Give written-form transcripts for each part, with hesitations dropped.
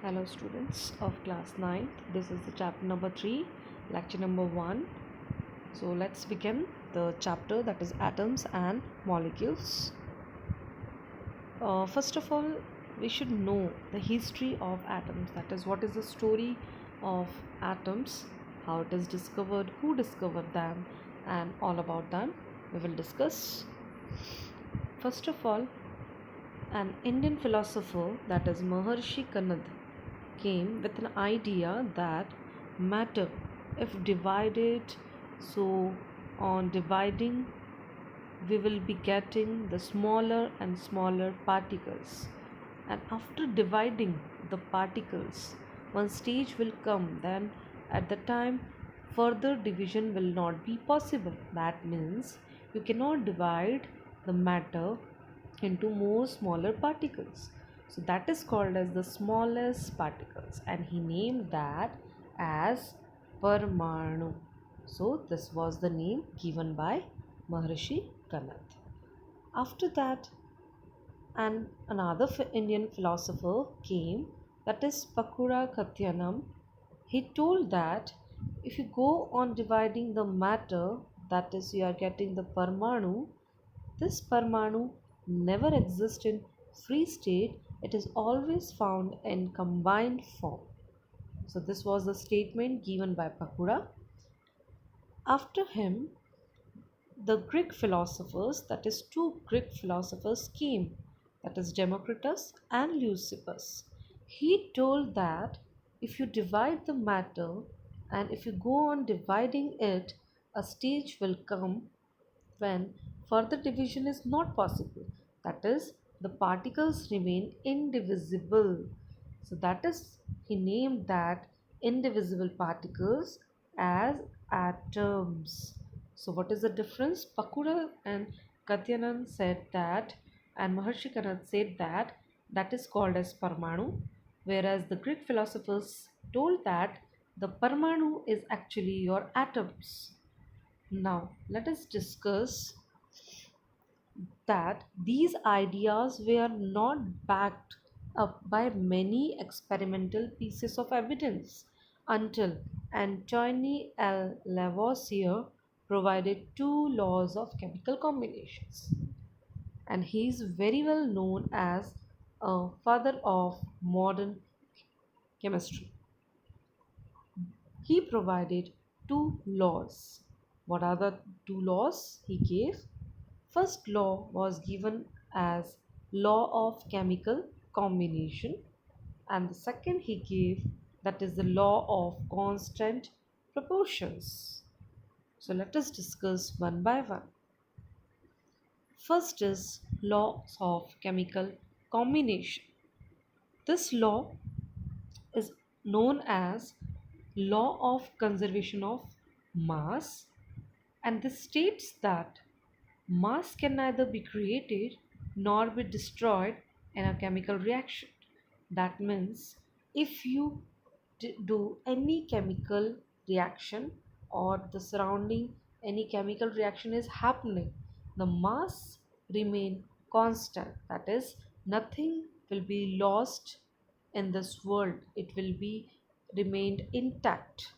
Hello students of class 9th. This is the chapter number 3, lecture number 1. So let's begin the chapter, that is atoms and molecules. First of all, we should know the history of atoms, that is what is the story of atoms, how it is discovered, who discovered them, and all about them we will discuss. First of all, an Indian philosopher, that is Maharshi Kanad, came with an idea that matter, if divided, so on dividing, we will be getting the smaller and smaller particles. And after dividing the particles, one stage will come, then at the time, further division will not be possible. That means you cannot divide the matter into more smaller particles. So that is called as the smallest particles, and he named that as Parmanu. So this was the name given by Maharishi Kanad. After that, another Indian philosopher came, that is Pakura Katyanam. He told that if you go on dividing the matter, that is, you are getting the Parmanu, this Parmanu never exists in free state, it is always found in combined form. So, this was the statement given by Pakura. After him, the Greek philosophers, that is, two Greek philosophers came, that is, Democritus and Leucippus. He told that if you divide the matter and if you go on dividing it, a stage will come when further division is not possible. That is, the particles remain indivisible. So that is, he named that indivisible particles as atoms. So what is the difference? Pakura and Katyanan said that, and Maharshi Kanad said that that is called as Parmanu, whereas the Greek philosophers told that the Parmanu is actually your atoms. Now, let us discuss that these ideas were not backed up by many experimental pieces of evidence until Antony L. Lavoisier provided two laws of chemical combinations. And he is very well known as a father of modern chemistry. He provided two laws. What are the two laws he gave? First law was given as law of chemical combination, and the second he gave, that is the law of constant proportions. So let us discuss one by one. First is laws of chemical combination. This law is known as law of conservation of mass, and this states that mass can neither be created nor be destroyed in a chemical reaction. That means if you do any chemical reaction or the surrounding any chemical reaction is happening, the mass remain constant. That is, nothing will be lost in this world. It will be remained intact.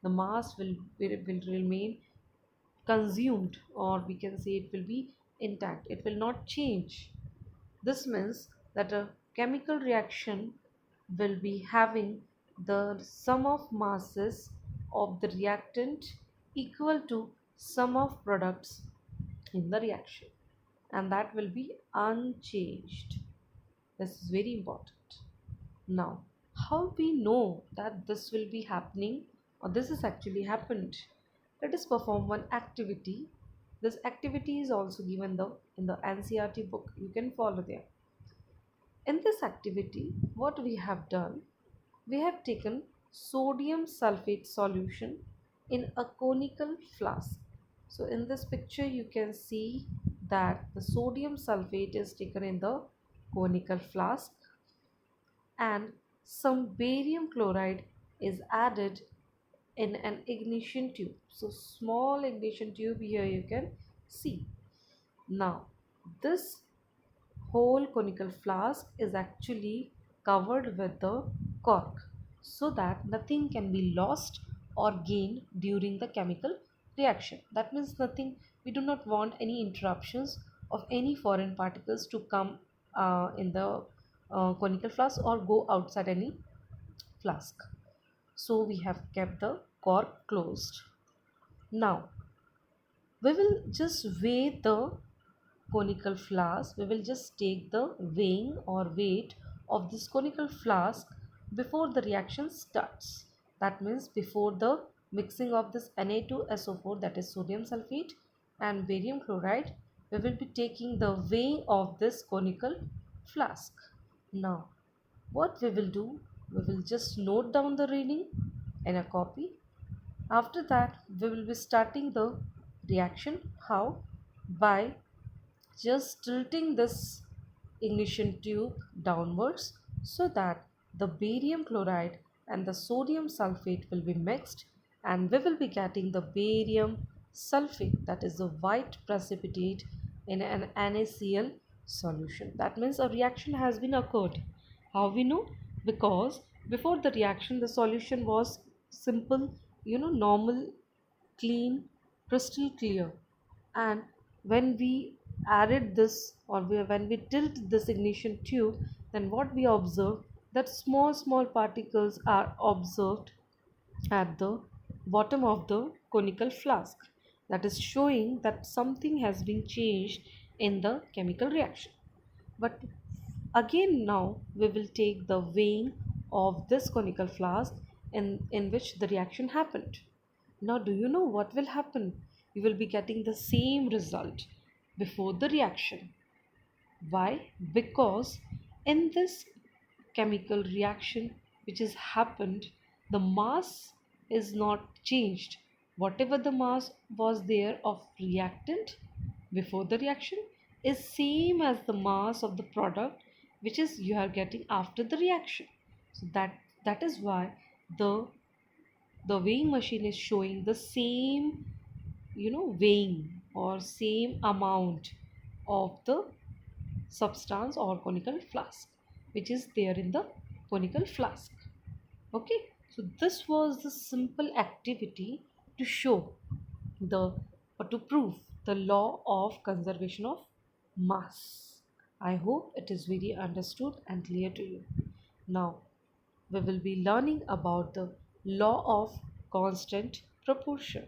The mass will remain consumed, or we can say it will be intact, it will not change. This means that a chemical reaction will be having the sum of masses of the reactant equal to sum of products in the reaction, and that will be unchanged. This is very important. Now, how we know that this will be happening or this has actually happened? Let us perform one activity. This activity is also given in the NCERT book. You can follow there. In this activity, what we have done, we have taken sodium sulfate solution in a conical flask. So in this picture, you can see that the sodium sulfate is taken in the conical flask, and some barium chloride is added in an ignition tube. So small ignition tube here you can see. Now this whole conical flask is actually covered with the cork so that nothing can be lost or gained during the chemical reaction. That means nothing, we do not want any interruptions of any foreign particles to come in the conical flask or go outside any flask. So we have kept the cork closed. Now we will just weigh the conical flask. We will just take the weighing or weight of this conical flask before the reaction starts. That means before the mixing of this Na2SO4, that is sodium sulfate, and barium chloride, we will be taking the weighing of this conical flask. Now what we will do, we will just note down the reading in a copy. After that we will be starting the reaction. How? By just tilting this ignition tube downwards so that the barium chloride and the sodium sulfate will be mixed, and we will be getting the barium sulfate, that is the white precipitate in an NaCl solution. That means a reaction has been occurred. How we know? Because before the reaction the solution was simple, normal, clean, crystal clear. And when we added this, or when we tilt this ignition tube, then what we observe, that small particles are observed at the bottom of the conical flask, that is showing that something has been changed in the chemical reaction. But again now we will take the weighing of this conical flask in which the reaction happened. Now do you know what will happen? You will be getting the same result before the reaction. Why? Because in this chemical reaction which has happened, the mass is not changed. Whatever the mass was there of reactant before the reaction is same as the mass of the product which is you are getting after the reaction. So that is why the the weighing machine is showing the same, weighing or same amount of the substance or conical flask which is there in the conical flask. Okay, so this was the simple activity to show the or to prove the law of conservation of mass. I hope it is very understood and clear to you. Now we will be learning about the law of constant proportion.